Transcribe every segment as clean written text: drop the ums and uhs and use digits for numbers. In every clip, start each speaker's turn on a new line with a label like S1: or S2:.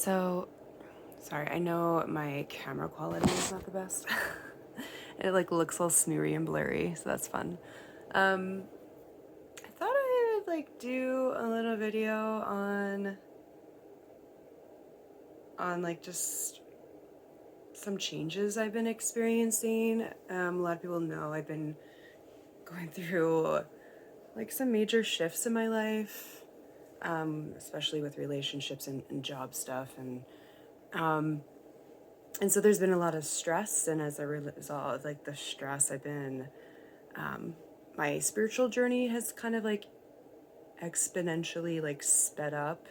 S1: So, sorry, I know my camera quality is not the best. It like looks all smeary and blurry, so that's fun. I thought I would like do a little video on like just some changes I've been experiencing. A lot of people know I've been going through like some major shifts in my life, especially with relationships and job stuff, and so there's been a lot of stress, and as a result of like the stress, my spiritual journey has kind of like exponentially like sped up,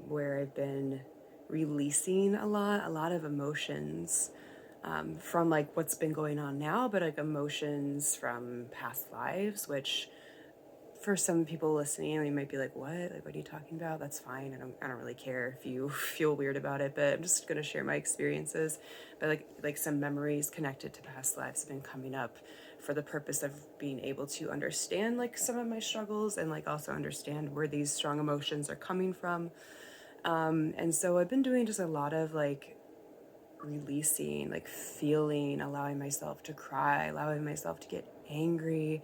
S1: where I've been releasing a lot of emotions, from like what's been going on now, but like emotions from past lives, which for some people listening, they might be like, what? Like, what are you talking about? That's fine. I don't really care if you feel weird about it, but I'm just going to share my experiences. But like some memories connected to past lives have been coming up for the purpose of being able to understand like some of my struggles and like also understand where these strong emotions are coming from. And so I've been doing just a lot of like releasing, like feeling, allowing myself to cry, allowing myself to get angry.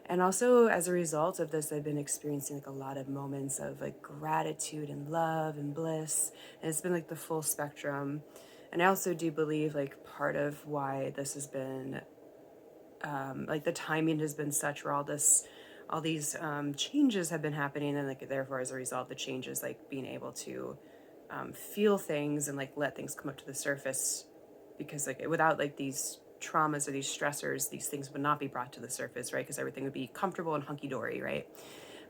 S1: And also as a result of this, I've been experiencing like a lot of moments of like gratitude and love and bliss. And it's been like the full spectrum. And I also do believe like part of why this has been, like the timing has been such where all these changes have been happening, and like therefore as a result the changes, like being able to feel things and like let things come up to the surface, because like without like these traumas or these stressors, these things would not be brought to the surface, right? Because everything would be comfortable and hunky-dory, right?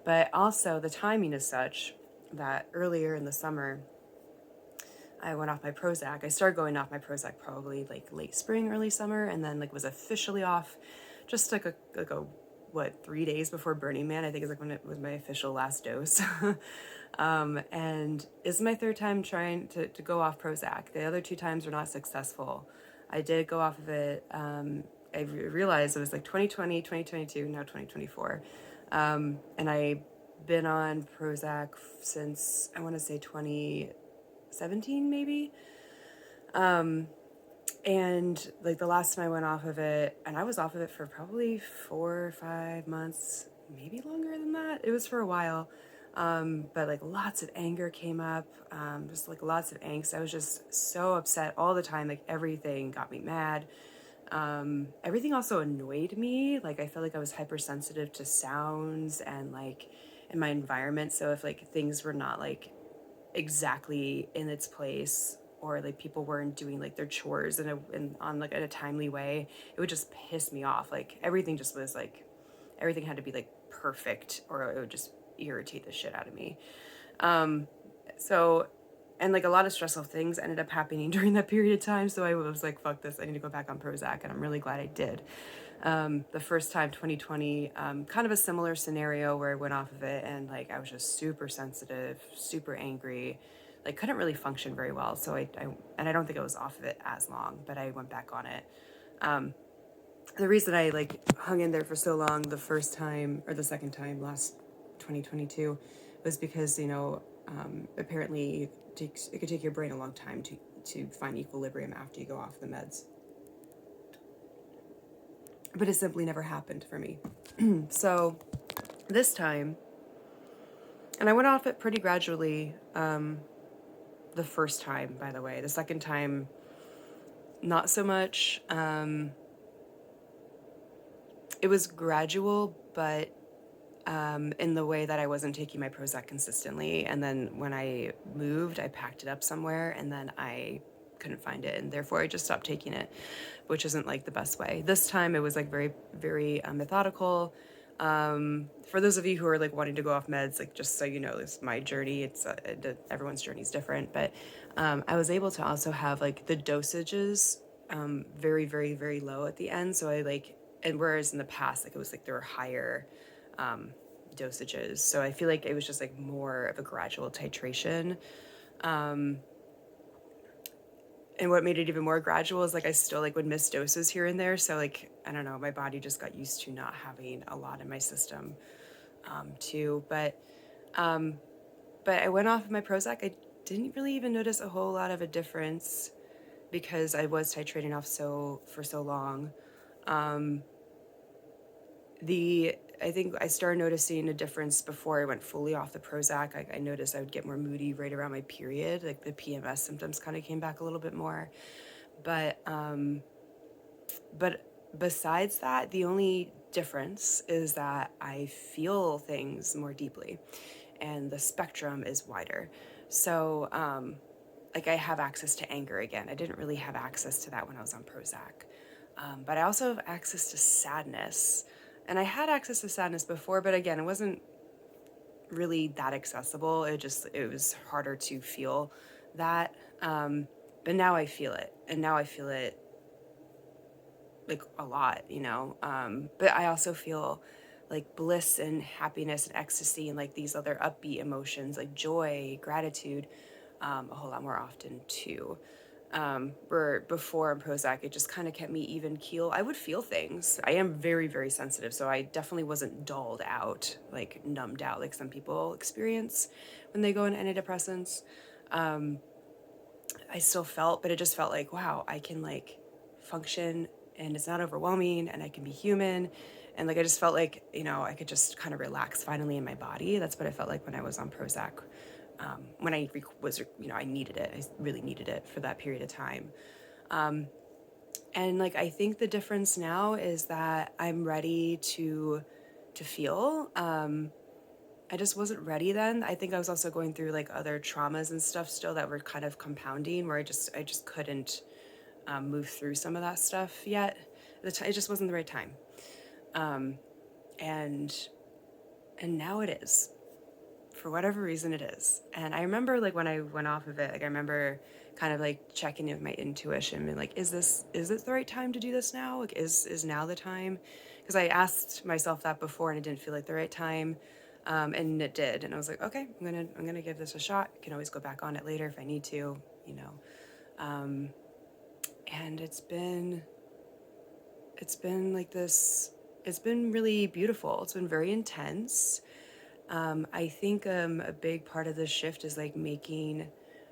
S1: But also the timing is such that earlier in the summer I went off my Prozac. I started going off my Prozac probably like late spring, early summer, and then like was officially off just like a what, 3 days before Burning Man, I think is like when it was my official last dose. And it's my third time trying to go off Prozac. The other two times were not successful. I did go off of it. I realized it was like 2020, 2022, now 2024. And I've been on Prozac since I want to say 2017 maybe. And like the last time I went off of it, and I was off of it for probably 4 or 5 months, maybe longer than that. It was for a while. But like lots of anger came up, just like lots of angst. I was just so upset all the time. Like everything got me mad. Everything also annoyed me. Like I felt like I was hypersensitive to sounds and like in my environment. So if like things were not like exactly in its place, or like people weren't doing like their chores on like in a timely way, it would just piss me off. Like everything just was like, everything had to be like perfect, or it would just irritate the shit out of me. So, and like a lot of stressful things ended up happening during that period of time. So I was like, fuck this, I need to go back on Prozac. And I'm really glad I did. The first time, 2020, kind of a similar scenario where I went off of it, and like I was just super sensitive, super angry, like couldn't really function very well. So and I don't think I was off of it as long, but I went back on it. The reason I like hung in there for so long the first time or the second time last 2022 was because, apparently it could take your brain a long time to find equilibrium after you go off the meds. But it simply never happened for me. So this time, and I went off it pretty gradually, the first time, by the way. The second time, not so much. It was gradual, but in the way that I wasn't taking my Prozac consistently. And then when I moved, I packed it up somewhere, and then I couldn't find it, and therefore I just stopped taking it, which isn't like the best way. This time it was like very, very methodical. For those of you who are like wanting to go off meds, like just so you know, this is my journey. It's everyone's journey is different, but I was able to also have like the dosages very, very, very low at the end. So I like, and whereas in the past, like it was like there were higher dosages. So I feel like it was just like more of a gradual titration. And what made it even more gradual is like I still like would miss doses here and there. So like, I don't know, my body just got used to not having a lot in my system too. But I went off of my Prozac. didn't really even notice a whole lot of a difference because I was titrating off for so long. Um, the I think I started noticing a difference before I went fully off the Prozac. I noticed I would get more moody right around my period, like the PMS symptoms kind of came back a little bit more. But but besides that, the only difference is that I feel things more deeply, and the spectrum is wider. So like I have access to anger again. I didn't really have access to that when I was on Prozac. But I also have access to sadness. And I had access to sadness before, but again, it wasn't really that accessible. It was harder to feel that. But now I feel it. And now I feel it like a lot, you know. But I also feel like bliss and happiness and ecstasy and like these other upbeat emotions like joy, gratitude, a whole lot more often too. Where before in Prozac, it just kind of kept me even keel. I would feel things. I am very, very sensitive, so I definitely wasn't dulled out, like numbed out, like some people experience when they go on antidepressants. I still felt, but it just felt like, wow, I can like function and it's not overwhelming and I can be human. And like, I just felt like, you know, I could just kind of relax finally in my body. That's what I felt like when I was on Prozac. When was, you know, I needed it. I really needed it for that period of time. And like, I think the difference now is that I'm ready to feel. I just wasn't ready then. I think I was also going through like other traumas and stuff still that were kind of compounding where I just couldn't move through some of that stuff yet. It just wasn't the right time. And and now it is. For whatever reason it is. And I remember like when I went off of it, like I remember kind of like checking in with my intuition and like, is it the right time to do this now? Like is now the time? Because I asked myself that before and it didn't feel like the right time. And it did. And I was like, okay, I'm gonna give this a shot. I can always go back on it later if I need to, you know. And it's been like this, it's been really beautiful. It's been very intense. I think a big part of this shift is like making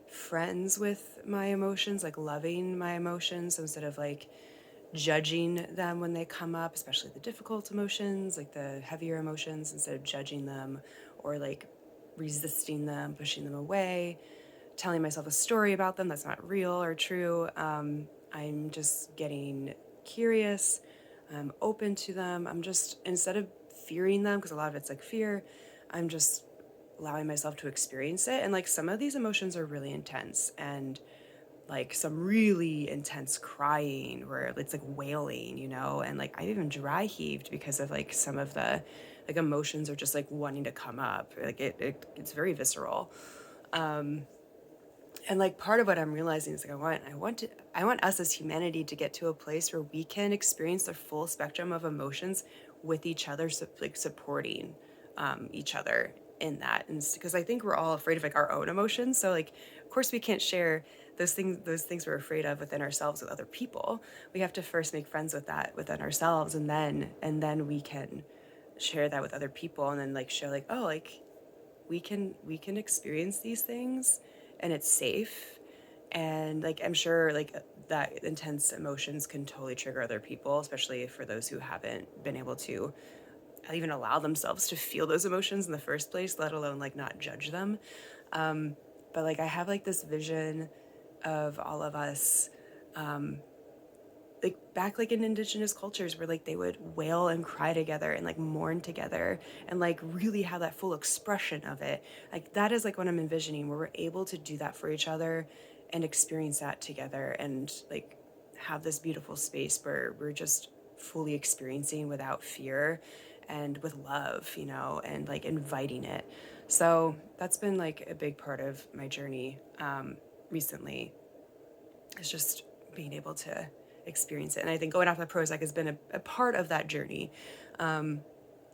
S1: friends with my emotions, like loving my emotions instead of like judging them when they come up, especially the difficult emotions, like the heavier emotions, instead of judging them or like resisting them, pushing them away, telling myself a story about them that's not real or true. I'm just getting curious. I'm open to them. I'm just, instead of fearing them, because a lot of it's like fear, I'm just allowing myself to experience it. And like some of these emotions are really intense and like some really intense crying where it's like wailing, you know, and like I've even dry heaved because of like some of the like emotions are just like wanting to come up. Like it's very visceral. And like part of what I'm realizing is like I want us as humanity to get to a place where we can experience the full spectrum of emotions with each other, like supporting each other in that. And because I think we're all afraid of like our own emotions, so like of course we can't share those things we're afraid of within ourselves with other people. We have to first make friends with that within ourselves, and then we can share that with other people, and then like share like, oh, like we can experience these things and it's safe. And like I'm sure like that intense emotions can totally trigger other people, especially for those who haven't been able to even allow themselves to feel those emotions in the first place, let alone like not judge them. But like I have like this vision of all of us like back like in indigenous cultures where like they would wail and cry together and like mourn together and like really have that full expression of it. Like that is like what I'm envisioning, where we're able to do that for each other and experience that together and like have this beautiful space where we're just fully experiencing without fear and with love, you know, and like inviting it. So that's been like a big part of my journey recently, is just being able to experience it. And I think going off the Prozac has been a part of that journey.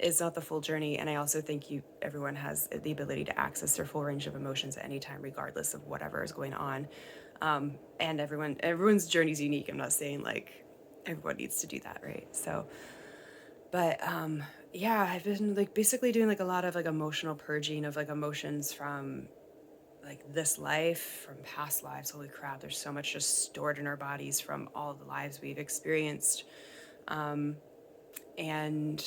S1: It's not the full journey, and I also think everyone has the ability to access their full range of emotions at any time, regardless of whatever is going on. And everyone's journey is unique. I'm not saying like everyone needs to do that, right? So, but yeah, I've been like basically doing like a lot of like emotional purging of like emotions from like this life from past lives. Holy crap, there's so much just stored in our bodies from all the lives we've experienced. Um, and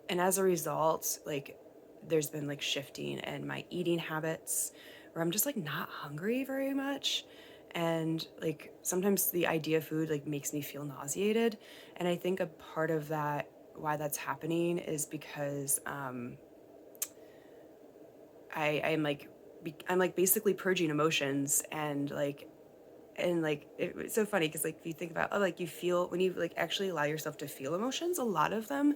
S1: and as a result, like there's been like shifting in my eating habits where I'm just like not hungry very much. And like sometimes the idea of food like makes me feel nauseated. And I think a part of that, why that's happening, is because I'm like I'm like basically purging emotions, and like it's so funny because like if you think about, oh, like you feel when you like actually allow yourself to feel emotions, a lot of them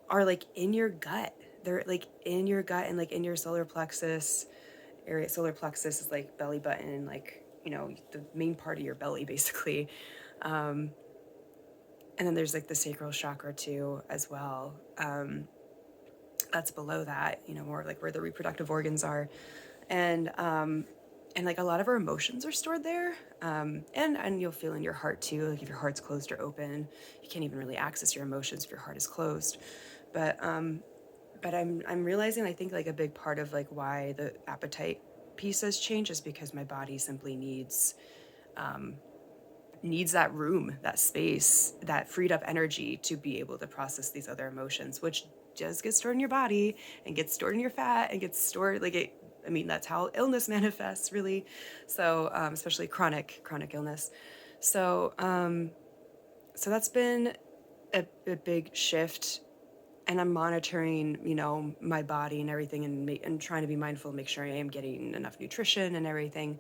S1: are like in your gut. They're like in your gut and like in your solar plexus area. Solar plexus is like belly button, like, you know, the main part of your belly basically. Um, and then there's like the sacral chakra too as well. That's below that, you know, more like where the reproductive organs are. And like a lot of our emotions are stored there. And you'll feel in your heart too, like if your heart's closed or open, you can't even really access your emotions if your heart is closed. But I'm realizing, I think like a big part of like why the appetite piece has changed is because my body simply needs that room, that space, that freed up energy to be able to process these other emotions, which does get stored in your body and gets stored in your fat and gets stored like it. I mean, that's how illness manifests, really. So, especially chronic illness. So, so that's been a big shift, and I'm monitoring, you know, my body and everything, and trying to be mindful, make sure I am getting enough nutrition and everything.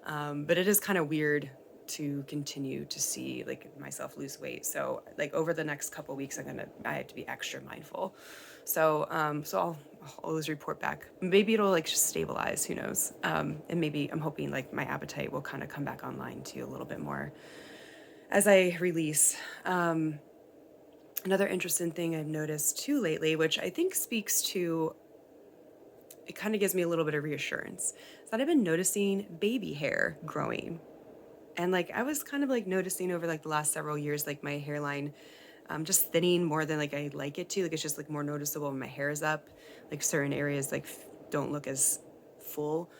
S1: But it is kind of weird to continue to see like myself lose weight. So like over the next couple of weeks, I have to be extra mindful. So I'll always report back. Maybe it'll like just stabilize. Who knows? And maybe I'm hoping like my appetite will kind of come back online too a little bit more as I release. Another interesting thing I've noticed too lately, which I think speaks to, it kind of gives me a little bit of reassurance, is that I've been noticing baby hair growing. And like I was kind of like noticing over like the last several years, like my hairline just thinning more than like I like it to. Like it's just like more noticeable when my hair is up. Like certain areas like don't look as full.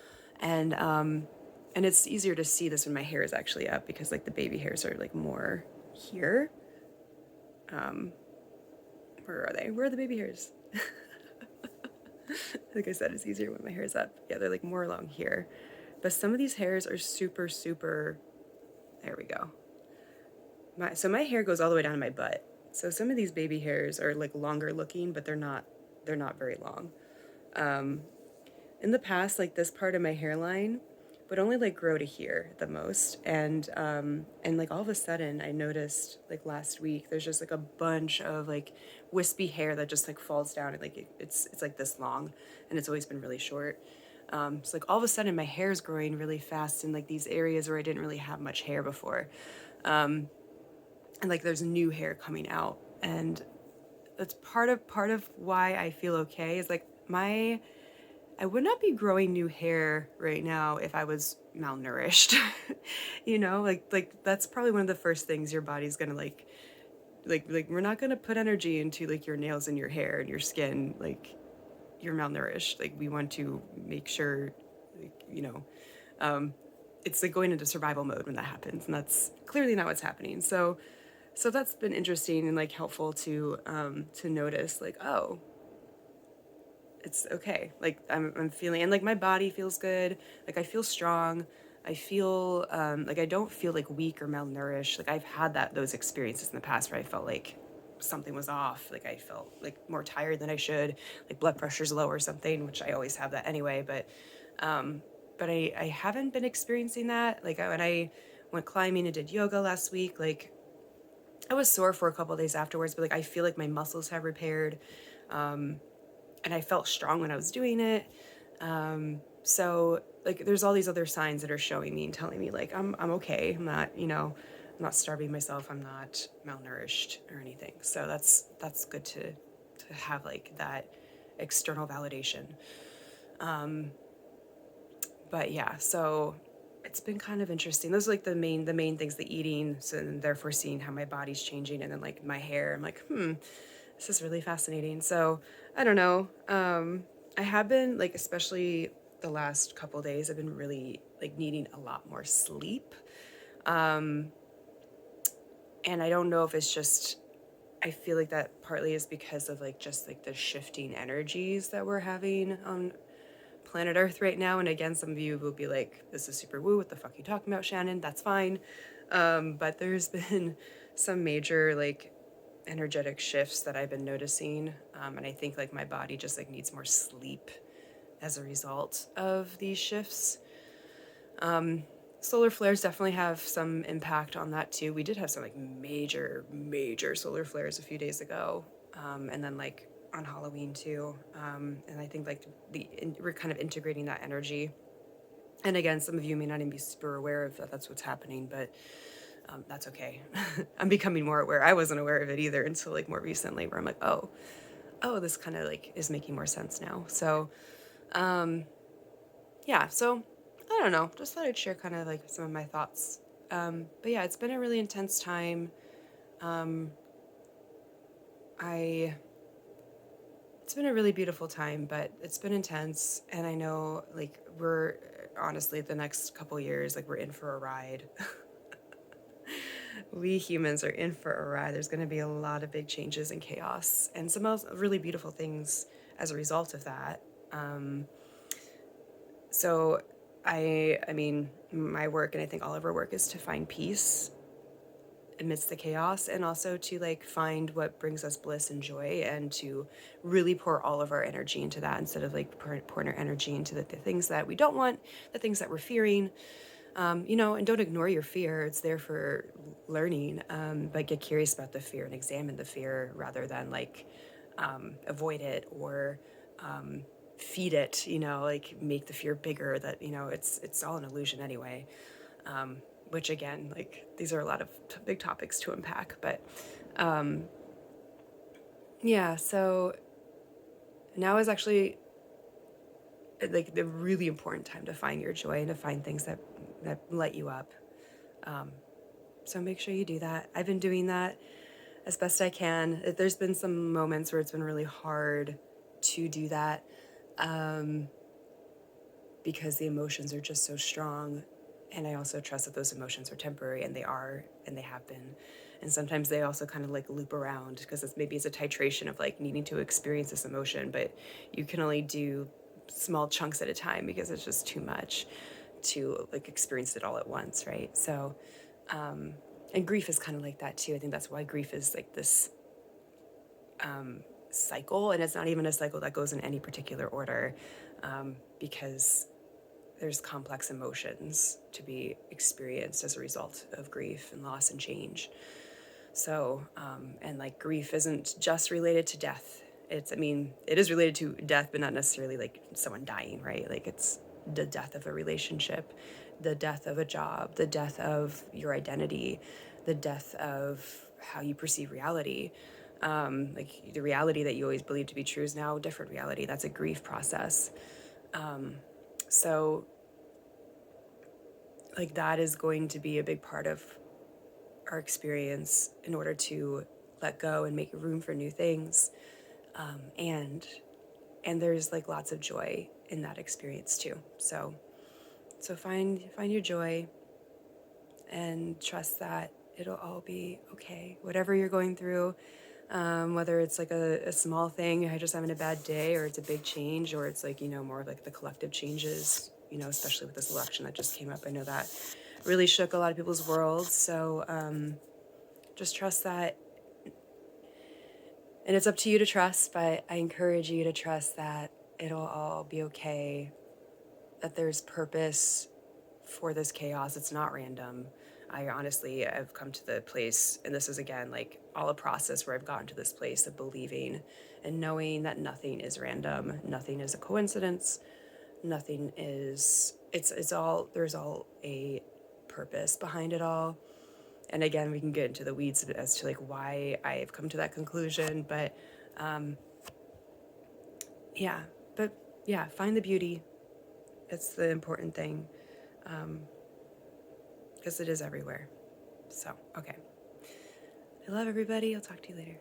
S1: And it's easier to see this when my hair is actually up because like the baby hairs are like more here. Where are they? Where are the baby hairs? Like I said, it's easier when my hair is up. Yeah, they're like more along here. But some of these hairs are super, super. There we go. So my hair goes all the way down to my butt. So some of these baby hairs are like longer looking, but they're not very long. In the past, like this part of my hairline would only like grow to here the most, and like all of a sudden I noticed like last week there's just like a bunch of like wispy hair that just like falls down, and like it's like this long, and it's always been really short. So like all of a sudden my hair is growing really fast in like these areas where I didn't really have much hair before, and like there's new hair coming out, and that's part of why I feel okay, is like my I would not be growing new hair right now if I was malnourished. You know, like that's probably one of the first things your body's gonna like we're not gonna put energy into like your nails and your hair and your skin, like you're malnourished. Like we want to make sure, like, you know, it's like going into survival mode when that happens, and that's clearly not what's happening. So that's been interesting and like helpful to notice, like, oh, it's okay. Like I'm feeling, and like my body feels good. Like I feel strong. I feel like I don't feel like weak or malnourished. Like I've had those experiences in the past where I felt like something was off. Like I felt like more tired than I should. Like blood pressure's low or something, which I always have that anyway. But I haven't been experiencing that. Like when I went climbing and did yoga last week, like I was sore for a couple of days afterwards, but like I feel like my muscles have repaired, and I felt strong when I was doing it. So like there's all these other signs that are showing me and telling me like I'm okay. I'm not, you know, I'm not starving myself. I'm not malnourished or anything. So that's good to have like that external validation. But yeah, so it's been kind of interesting. Those are like the main things, the eating, so and therefore seeing how my body's changing, and then like my hair. I'm like, this is really fascinating. So I don't know. I have been like, especially the last couple days I've been really like needing a lot more sleep. And I don't know if it's just, I feel like that partly is because of like just like the shifting energies that we're having on planet Earth right now. And again, some of you will be like, this is super woo, what the fuck are you talking about, Shannon? That's fine. But there's been some major like energetic shifts that I've been noticing. And I think like my body just like needs more sleep as a result of these shifts. Solar flares definitely have some impact on that too. We did have some like major solar flares a few days ago. And then like on Halloween too. And I think like we're kind of integrating that energy. And again, some of you may not even be super aware of that that's what's happening, but that's okay. I'm becoming more aware. I wasn't aware of it either until like more recently, where I'm like, oh, this kind of like is making more sense now. So, yeah. So I don't know. Just thought I'd share kind of like some of my thoughts. But yeah, it's been a really intense time. I It's been a really beautiful time, but it's been intense, and I know like we're honestly the next couple years like we're in for a ride. We humans are in for a ride. There's going to be a lot of big changes and chaos, and some else really beautiful things as a result of that. So I mean, my work, and I think all of our work, is to find peace amidst the chaos, and also to like find what brings us bliss and joy, and to really pour all of our energy into that instead of like pouring our energy into the things that we don't want, the things that we're fearing. And don't ignore your fear. It's there for learning, but get curious about the fear and examine the fear rather than like avoid it or feed it, like make the fear bigger. That, it's all an illusion anyway. Which again, like these are a lot of big topics to unpack, but yeah, so now is actually like the really important time to find your joy and to find things that light you up. So make sure you do that. I've been doing that as best I can. There's been some moments where it's been really hard to do that because the emotions are just so strong. And I also trust that those emotions are temporary, and they are, and they have been. And sometimes they also kind of like loop around because maybe it's a titration of like needing to experience this emotion, but you can only do small chunks at a time because it's just too much to like experience it all at once, right? So, and grief is kind of like that too. I think that's why grief is like this cycle, and it's not even a cycle that goes in any particular order, because there's complex emotions to be experienced as a result of grief and loss and change. So, and like grief isn't just related to death. It is related to death, but not necessarily like someone dying, right? Like it's the death of a relationship, the death of a job, the death of your identity, the death of how you perceive reality. Like the reality that you always believed to be true is now a different reality. That's a grief process. So like that is going to be a big part of our experience in order to let go and make room for new things. And there's like lots of joy in that experience too. So find your joy and trust that it'll all be okay. Whatever you're going through, whether it's like a small thing, I just having a bad day, or it's a big change, or it's like, more of like the collective changes, especially with this election that just came up. I know that really shook a lot of people's worlds. So just trust that. And it's up to you to trust, but I encourage you to trust that it'll all be okay, that there's purpose for this chaos. It's not random. I've come to the place, and this is again like all a process where I've gotten to this place of believing and knowing that nothing is random, nothing is a coincidence, nothing is, it's all, there's all a purpose behind it all. And again, we can get into the weeds as to like why I've come to that conclusion, but yeah, find the beauty. It's the important thing, because it is everywhere. So, okay. I love everybody. I'll talk to you later.